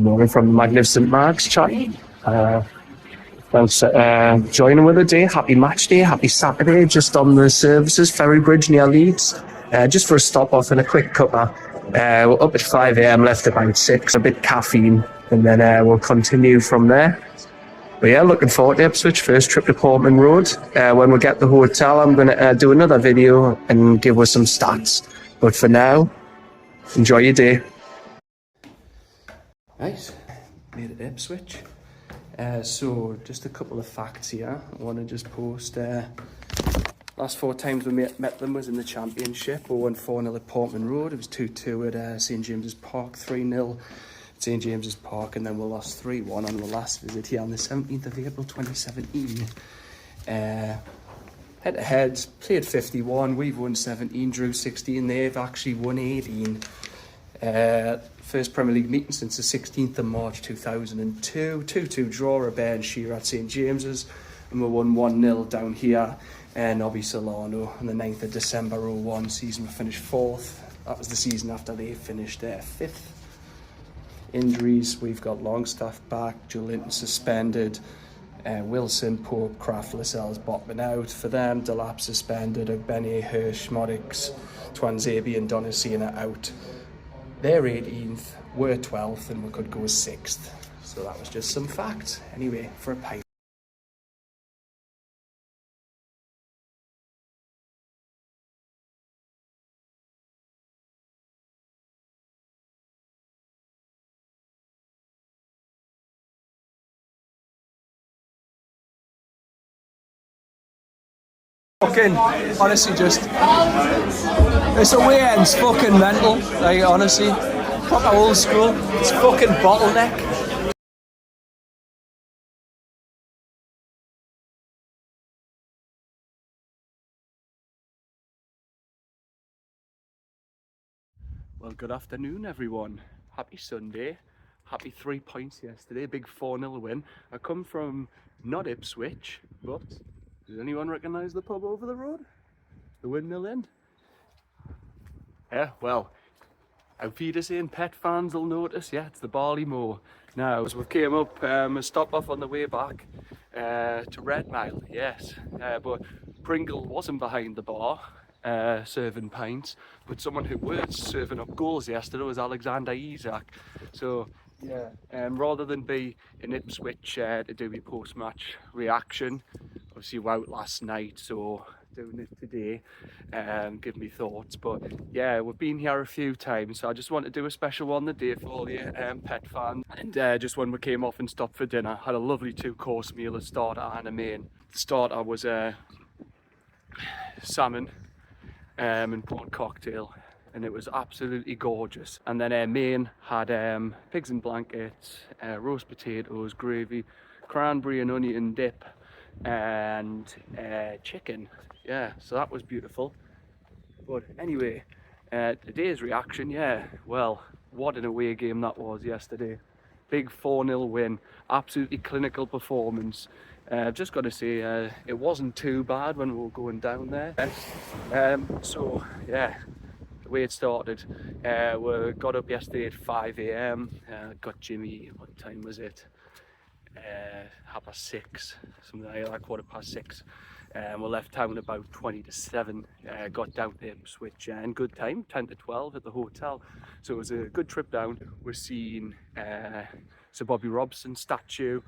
morning from the Magnificent Marks channel. Thanks for joining with the day. Happy match day, happy Saturday, just on the services, Ferry Bridge near Leeds. Just for a stop off and a quick cuppa. We're up at 5 AM, left about 6, a bit caffeine, and then we'll continue from there. But yeah, looking forward to Ipswich, first trip to Portman Road. When we get the hotel, I'm going to do another video and give us some stats. But for now, enjoy your day. Right, made it Ipswich. So just a couple of facts here. I want to just post. Last 4 times we met them was in the Championship. We won 4-0 at Portman Road. It was 2-2 at St James's Park, 3-0 at St James's Park, and then we lost 3-1 on the last visit here on the 17th of April 2017. Head-to-heads, played 51, we've won 17, drew 16, they've actually won 18. First Premier League meeting since the 16th of March 2002. 2-2 draw, a bear and sheer at St James's, and we won 1-0 down here in Nobby Solano on the 9th of December 01. Season we finished 4th. That was the season after they finished 5th. Injuries, we've got Longstaff back, Joe Linton suspended, Wilson, Pope, Kraft, Lascelles, Botman out for them, Delap suspended, Ogbene, Hirsch, Moddix, Twanzebe and Donacina out. They're 18th, we're 12th, and we could go 6th. So that was just some facts. Anyway, for a pint. Fucking, honestly, just, this away end's fucking mental, like, honestly, proper old school, it's fucking bottleneck. Well, good afternoon everyone, happy Sunday, happy 3 points yesterday, big 4-0 win. I come from not Ipswich, but does anyone recognise the pub over the road? The Windmill Inn? Yeah, well, WIEDERSEHen pet fans will notice, yeah, it's the Barley Mow. Now, as we came up, a stop off on the way back to Red Mile, yes. But Pringle wasn't behind the bar serving pints, but someone who was serving up goals yesterday was Alexander Isak. So, yeah, rather than be in Ipswich to do your post-match reaction, obviously we're out last night, so doing it today, give me thoughts. But yeah, we've been here a few times, so I just want to do a special one today for all you pet fans. And just when we came off and stopped for dinner, had a lovely 2-course meal, a starter and a main. The starter was salmon and prawn cocktail, and it was absolutely gorgeous. And then main had pigs in blankets, roast potatoes, gravy, cranberry and onion dip, and chicken. Yeah, so that was beautiful. But anyway, today's reaction, yeah, well, what an away game that was yesterday. Big 4-0 win, absolutely clinical performance. I've just got to say, it wasn't too bad when we were going down there. So yeah, the way it started, we got up yesterday at 5 AM, got Jimmy, what time was it? 6:30, something like that, 6:15. We left town about 20 to 7, got down to Ipswich in good time, 10 to 12 at the hotel. So it was a good trip down. We're seeing Sir Bobby Robson statue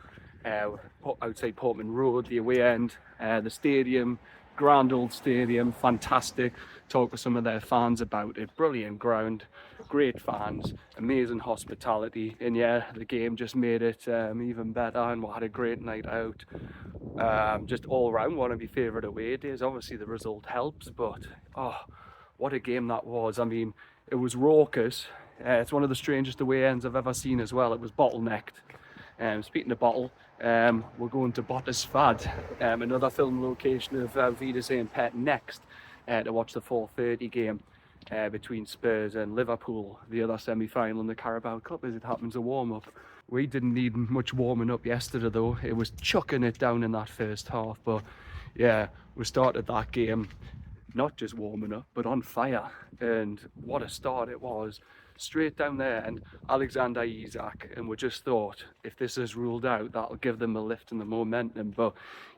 outside Portman Road, the away end, the stadium, grand old stadium, fantastic. Talk with some of their fans about it, brilliant ground, great fans, amazing hospitality, and yeah, the game just made it even better, and we had a great night out. Just all round one of my favourite away days. Obviously the result helps, but oh, what a game that was. I mean, it was raucous. It's one of the strangest away ends I've ever seen as well. It was bottlenecked. Speaking of bottle, we're going to Bottisfad, another film location of WIEDERSEHen Pet next, to watch the 4:30 game between Spurs and Liverpool, the other semi-final in the Carabao Cup, as it happens, a warm-up. We didn't need much warming up yesterday though. It was chucking it down in that first half, but yeah, we started that game not just warming up, but on fire, and what a start it was. straight down there, and Alexander Isak, and we just thought, if this is ruled out, that'll give them a lift in the momentum. But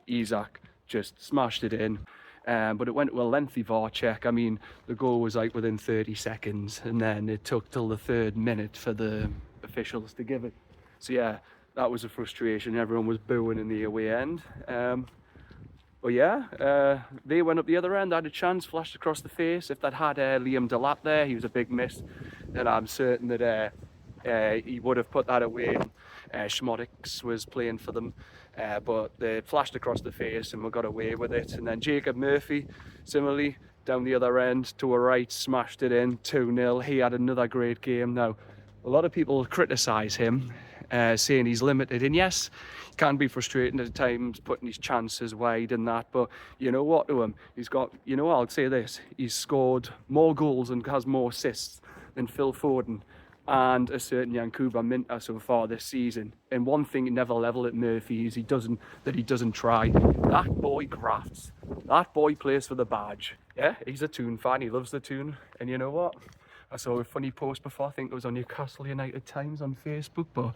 Isak just smashed it in. But it went to a lengthy VAR check. I mean, the goal was like within 30 seconds, and then it took till the 3rd minute for the officials to give it. So yeah, that was a frustration. Everyone was booing in the away end. But yeah, they went up the other end, had a chance, flashed across the face. If they'd had Liam Delap there, he was a big miss, then I'm certain that he would have put that away. Schmodix was playing for them, but they flashed across the face and we got away with it. And then Jacob Murphy, similarly, down the other end to a right, smashed it in, 2-0. He had another great game. Now, a lot of people criticise him, saying he's limited, and yes, it can be frustrating at times putting his chances wide and that, but you know what, to him, he's got, you know what, I'll say this, he's scored more goals and has more assists than Phil Foden and a certain Yankuba Minter so far this season. And one thing you never level at Murphy is he doesn't try. That boy grafts. That boy plays for the badge. Yeah, he's a Toon fan, he loves the Toon, and you know what? I saw a funny post before, I think it was on NewcastleUnited Times on Facebook, but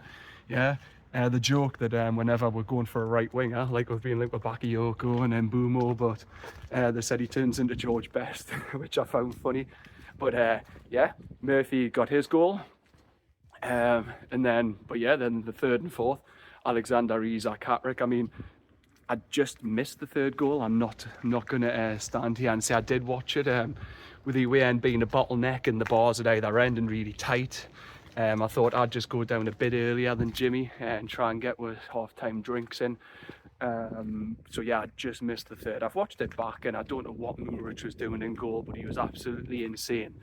yeah, the joke that whenever we're going for a right winger, like we've been linked with Bakayoko and then Bumo, but they said he turns into George Best, which I found funny. But yeah, Murphy got his goal, and then the 3rd and 4th, Alexander Isak hat-trick. I mean, I just missed the 3rd goal. I'm not going to stand here and say I did watch it. With the away end being a bottleneck and the bars at either end and really tight, I thought I'd just go down a bit earlier than Jimmy and try and get with half-time drinks in. So yeah, I just missed the 3rd. I've watched it back and I don't know what Muric was doing in goal, but he was absolutely insane.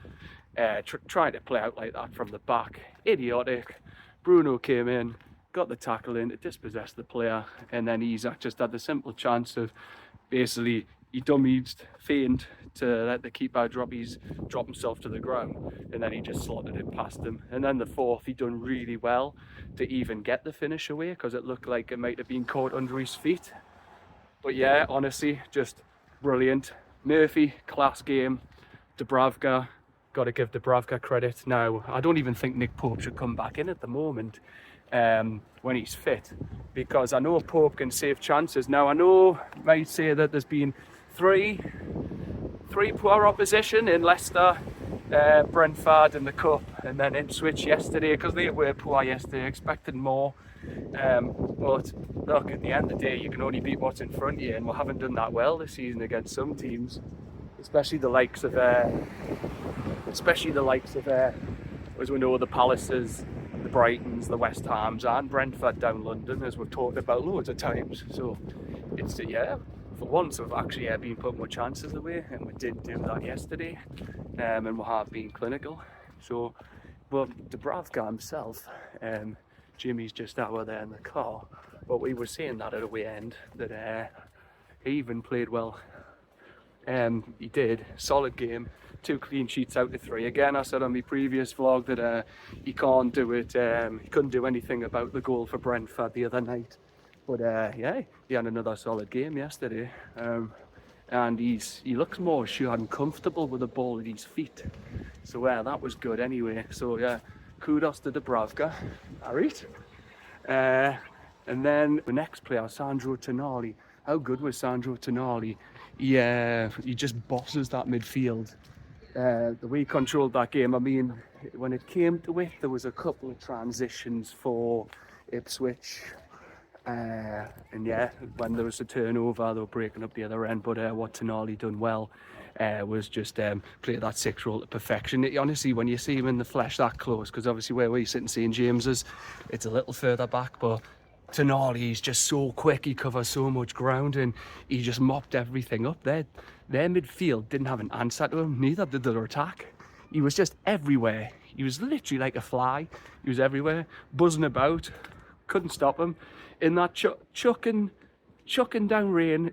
Trying to play out like that from the back, idiotic. Bruno came in, got the tackle in to dispossess the player, and then Isak just had the simple chance of basically he dummied, feigned to let the keeper drop himself to the ground, and then he just slotted it past him. And then the 4th, he done really well to even get the finish away, because it looked like it might have been caught under his feet. But yeah, honestly, just brilliant. Murphy, class game. Dubravka, got to give Dubravka credit. Now, I don't even think Nick Pope should come back in at the moment when he's fit, because I know Pope can save chances. Now, I know you might say that there's been three poor opposition in Leicester, Brentford in the Cup, and then Ipswich yesterday, because they were poor yesterday, expected more. But look, at the end of the day, you can only beat what's in front of you, and we haven't done that well this season against some teams, especially the likes of as we know, the Palaces, the Brightons, the West Hams, and Brentford down London, as we've talked about loads of times. So it's for once we've actually been putting more chances away, and we did do that yesterday, and we have been clinical. So, but Dubravka himself, Jimmy's just out there in the car, but we were saying that at away end, that he even played well. He did, solid game, 2 clean sheets out of 3. Again, I said on my previous vlog that he can't do it, he couldn't do anything about the goal for Brentford the other night. But yeah, he had another solid game yesterday, and he looks more assured and comfortable with the ball at his feet. So that was good anyway. So yeah, kudos to Dubravka. Alright. And then the next player, Sandro Tonali. How good was Sandro Tonali? He just bosses that midfield. The way he controlled that game, I mean, when it came to it, there was a couple of transitions for Ipswich. And yeah, when there was a turnover, they were breaking up the other end. But what Tonali done well was just play that 6 role to perfection. Honestly, when you see him in the flesh that close, because obviously where we sit in St James's, it's a little further back, but Tonali, he's just so quick, he covers so much ground, and he just mopped everything up. Their midfield didn't have an answer to him, neither did their attack. He was just everywhere. He was literally like a fly. He was everywhere, buzzing about, couldn't stop him. In that chucking down rain,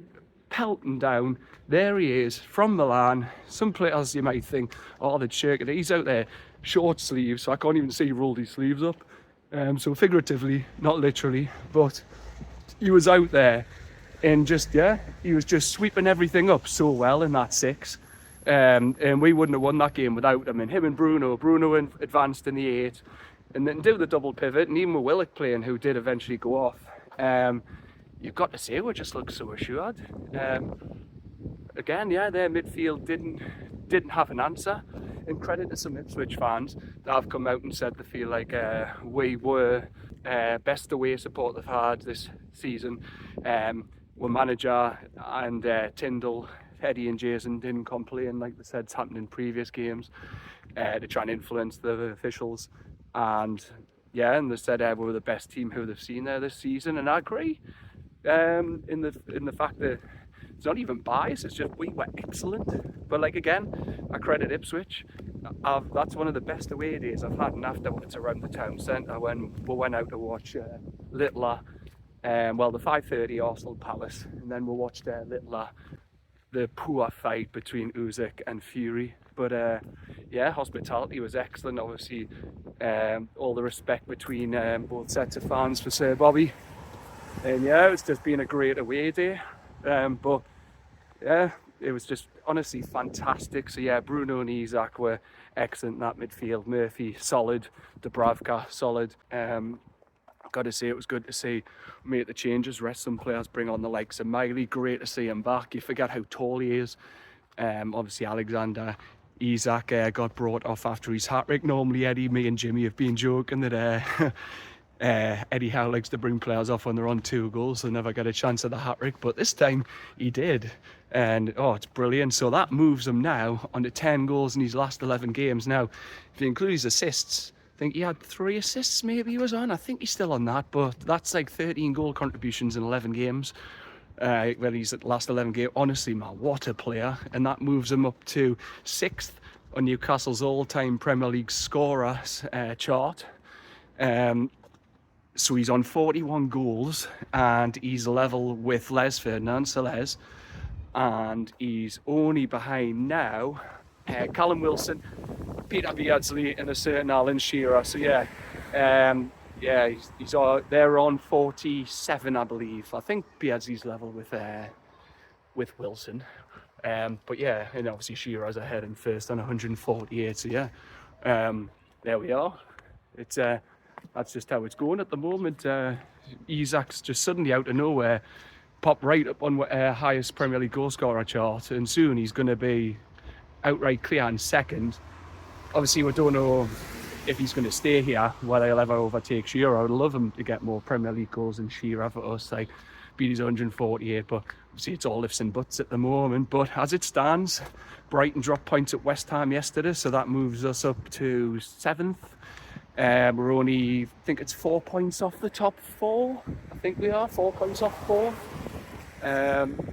pelting down, there he is, from Milan. Some players you might think, oh, they'd shake it. He's out there, short sleeves, so I can't even see he rolled his sleeves up. So figuratively, not literally, but he was out there and just, yeah, he was just sweeping everything up so well in that 6. And we wouldn't have won that game without him. And him and Bruno advanced in the 8, and then do the double pivot, and even with Willock playing, who did eventually go off. You've got to say, we just looked so assured. Again, yeah, their midfield didn't have an answer. And credit to some Ipswich fans that have come out and said they feel like we were best away support they've had this season. Our manager and Tyndall, Eddie and Jason didn't complain like they said it's happened in previous games to try and influence the officials. And yeah, and they said we were the best team who they've seen there this season, and I agree. In the fact that it's not even bias, it's just we were excellent. But like again, I credit Ipswich. That's one of the best away days I've had, and afterwards around the town centre when we went out to watch Littler, the 5:30 Arsenal Palace, and then we watched Littler, the poor fight between Isak and Fury. But yeah, hospitality was excellent. Obviously, all the respect between both sets of fans for Sir Bobby. And yeah, it's just been a great away day. But yeah, it was just honestly fantastic. So yeah, Bruno and Isak were excellent in that midfield. Murphy, solid. Dubravka, solid. Got to say, it was good to see make the changes, rest some players, bring on the likes of Miley. Great to see him back. You forget how tall he is. Obviously, Alexander Isak got brought off after his hat-trick. Normally, Eddie, me and Jimmy have been joking that Eddie Howe likes to bring players off when they're on 2 goals, so never get a chance at the hat-trick, but this time he did, and oh, it's brilliant. So that moves him now on to 10 goals in his last 11 games. Now, if you include his assists, I think he had 3 assists maybe he was on. I think he's still on that, but that's like 13 goal contributions in 11 games. Well, he's at the last 11 games. Honestly, man, what a player. And that moves him up to 6th on Newcastle's all-time Premier League scorers chart. So he's on 41 goals, and he's level with Les Ferdinand, Celez, and he's only behind now Callum Wilson, Peter Beardsley, and a certain Alan Shearer. So yeah, they're on 47, I believe. I think Beardsley's level with Wilson, but yeah, and obviously Shearer's ahead in first on 148. So yeah, there we are. It's that's just how it's going at the moment. Isak's just suddenly out of nowhere popped right up on highest Premier League goal scorer chart, and soon he's going to be outright clear in second. Obviously, we don't know if he's going to stay here, whether he'll ever overtake Shearer. I'd love him to get more Premier League goals than Shearer for us, like beat his 148, but obviously it's all lifts and buts at the moment. But as it stands, Brighton dropped points at West Ham yesterday, so that moves us up to 7th. We're only, I think it's 4 points off the top 4. I think we are 4 points off 4.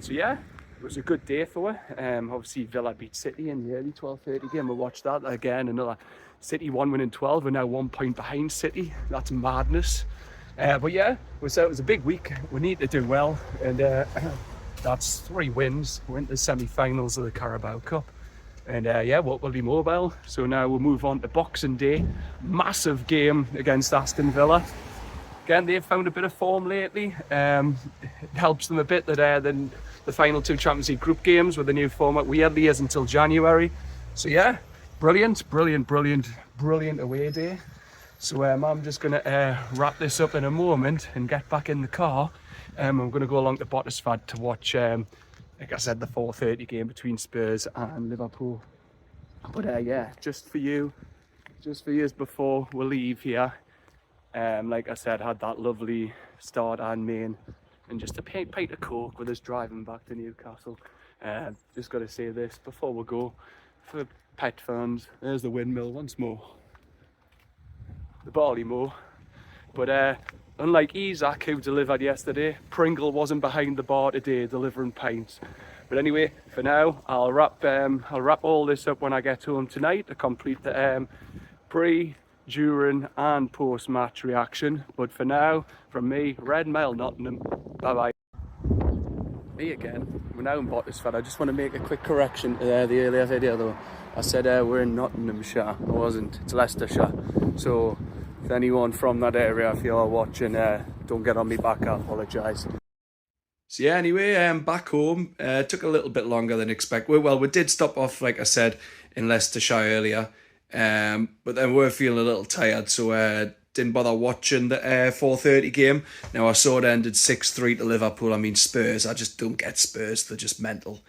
So yeah, it was a good day for her. Obviously Villa beat City in the early 12:30 game. We watched that again. Another City 1 win in 12. We're now 1 point behind City. That's madness. But yeah, it was a big week. We need to do well, and that's 3 wins. We're into the semi-finals of the Carabao Cup. And yeah, we'll be mobile. So now we'll move on to Boxing Day. Massive game against Aston Villa. Again, they've found a bit of form lately. It helps them a bit that the final 2 Champions League group games with the new format weirdly is until January. So yeah, brilliant away day. So I'm just going to wrap this up in a moment and get back in the car. I'm going to go along to Bottisford to watch, like I said, the 4:30 game between Spurs and Liverpool. But yeah, just for you before we leave here. Like I said, had that lovely start and main, and just a pint of Coke with us driving back to Newcastle. Just got to say this before we go, for pet fans, there's the windmill once more, the Barley Mow. But unlike Isak, who delivered yesterday, Pringle wasn't behind the bar today delivering pints. But anyway, for now, I'll wrap all this up when I get home tonight to complete the pre, during and post-match reaction. But for now, from me, Red Mail Nottingham, bye-bye. Me again, we're now in Bottisford. I just want to make a quick correction to the earlier video though. I said we're in Nottinghamshire, I wasn't, it's Leicestershire. So if anyone from that area, if you're watching, don't get on me back, I apologise. So yeah, anyway, back home. Took a little bit longer than expected. Well, we did stop off, like I said, in Leicestershire earlier. But then we were feeling a little tired, so didn't bother watching the 4:30 game. Now, I saw it ended 6-3 to Liverpool. I mean, Spurs, I just don't get Spurs. They're just mental.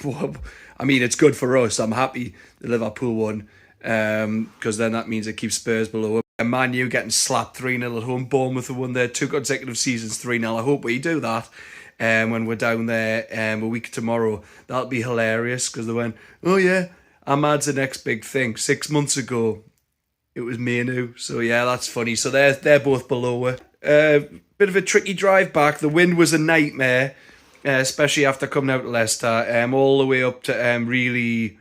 I mean, it's good for us. I'm happy the Liverpool won, because then that means it keeps Spurs below. Man U getting slapped 3-0 at home. Bournemouth have won their 2 consecutive seasons 3-0. I hope we do that when we're down there a week tomorrow. That'll be hilarious, because they went, oh yeah, Ahmad's the next big thing. 6 months ago, it was Manu. So yeah, that's funny. So they're both below it. Bit of a tricky drive back. The wind was a nightmare, especially after coming out of Leicester. All the way up to really...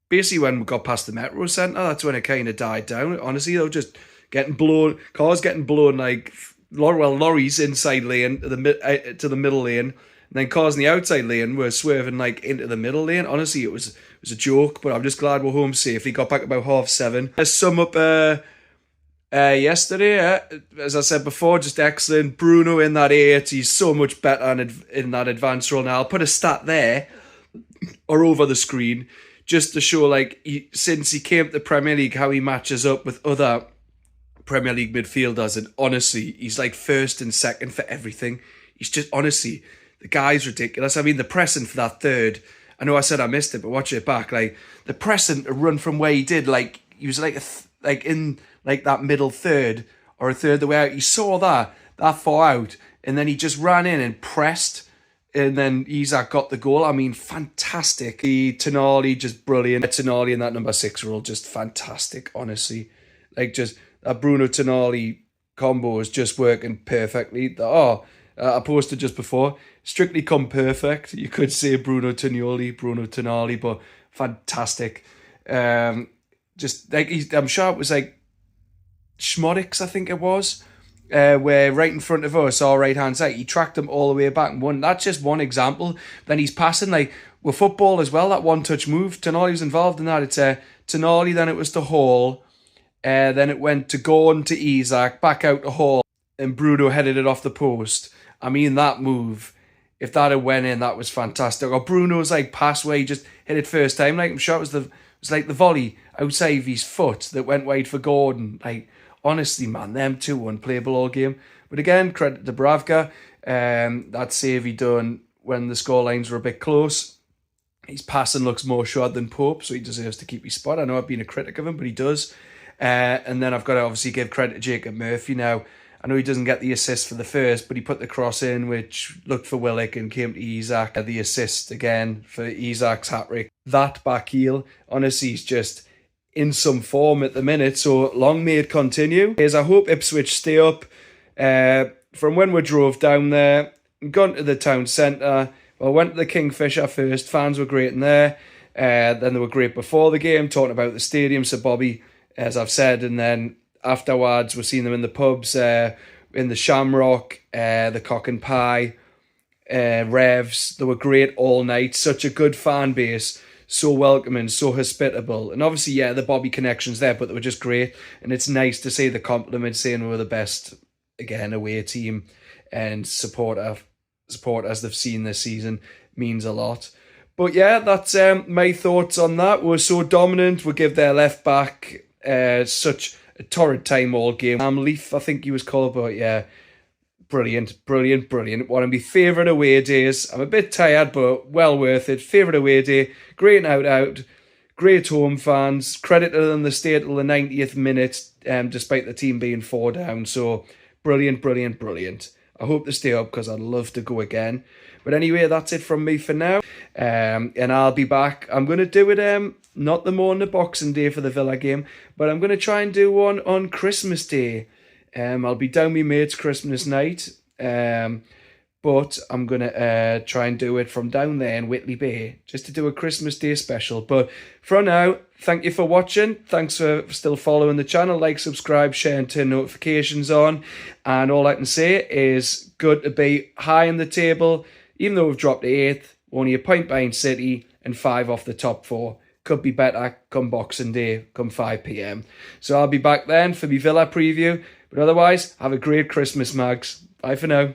Basically, when we got past the Metro Centre, that's when it kind of died down. Honestly, they were just getting blown, cars getting blown like, well, lorries inside lane to the middle lane, and then cars in the outside lane were swerving like into the middle lane. Honestly, it was a joke, but I'm just glad we're home safely. Got back about 7:30. Let's sum up yesterday. As I said before, just excellent. Bruno in that 8, he's so much better in that advanced role now. I'll put a stat there or over the screen, just to show, like, since he came to the Premier League, how he matches up with other Premier League midfielders. And honestly, he's like first and second for everything. He's just, honestly, the guy's ridiculous. I mean, the pressing for that third, I know I said I missed it, but watch it back. Like, the pressing to run from where he did, like, he was like in like that middle third or a third the way out. He saw that far out, and then he just ran in and pressed. And then Isak got the goal. I mean, fantastic. The Tonali, just brilliant. Tonali and that number 6 role, just fantastic, honestly. Like, just that Bruno Tonali combo is just working perfectly. I posted just before, Strictly Come Perfect. You could say Bruno Tonali, but fantastic. Just like, I'm sure it was like Schmodix, I think it was. Where right in front of us, our right hand side, he tracked him all the way back and won. That's just one example. Then he's passing, like, with football as well, that one-touch move. Tonali was involved in that. It's Tonali, then it was to Hall, then it went to Gordon to Isak, back out to Hall, and Bruno headed it off the post. I mean, that move, if that had went in, that was fantastic. Or Bruno's like pass where he just hit it first time, like, I'm sure it was like the volley outside of his foot that went wide for Gordon. Like, honestly, man, them two were unplayable all game. But again, credit to Bravka. That save he done when the scorelines were a bit close. His passing looks more short than Pope, so he deserves to keep his spot. I know I've been a critic of him, but he does. And then I've got to obviously give credit to Jacob Murphy now. I know he doesn't get the assist for the first, but he put the cross in, which looked for Willock and came to Isak. The assist again for Isak's hat-trick. That back heel, honestly, he's just in some form at the minute, so long may it continue. As I hope Ipswich stay up. From when we drove down there, gone to the town centre, well, went to the Kingfisher first. Fans were great in there. Then they were great before the game, talking about the stadium. So Bobby, as I've said, and then afterwards we're seeing them in the pubs, in the Shamrock, the Cock and Pie, Revs. They were great all night. Such a good fan base. So welcoming, so hospitable. And obviously, yeah, the Bobby connection's there, but they were just great. And it's nice to see the compliment saying we were the best, again, away team. And support as they've seen this season means a lot. But yeah, that's my thoughts on that. We're so dominant. We give their left back such a torrid time all game. Leaf, I think he was called, but yeah, brilliant. One of my favourite away days. I'm a bit tired, but well worth it. Favourite away day. Great out. Great home fans. Credit to them, they stayed till the 90th minute, despite the team being 4 down. So brilliant. I hope they stay up because I'd love to go again. But anyway, that's it from me for now. And I'll be back. I'm going to do it not the morning of Boxing Day for the Villa game, but I'm going to try and do one on Christmas Day. I'll be down my mate's Christmas night, but I'm going to try and do it from down there in Whitley Bay, just to do a Christmas Day special. But for now, thank you for watching. Thanks for still following the channel. Like, subscribe, share and turn notifications on. And all I can say is good to be high in the table, even though we've dropped to 8th, only a point behind City and 5 off the top 4. Could be better come Boxing Day, come 5 PM. So I'll be back then for my Villa preview. But otherwise, have a great Christmas, Mags. Bye for now.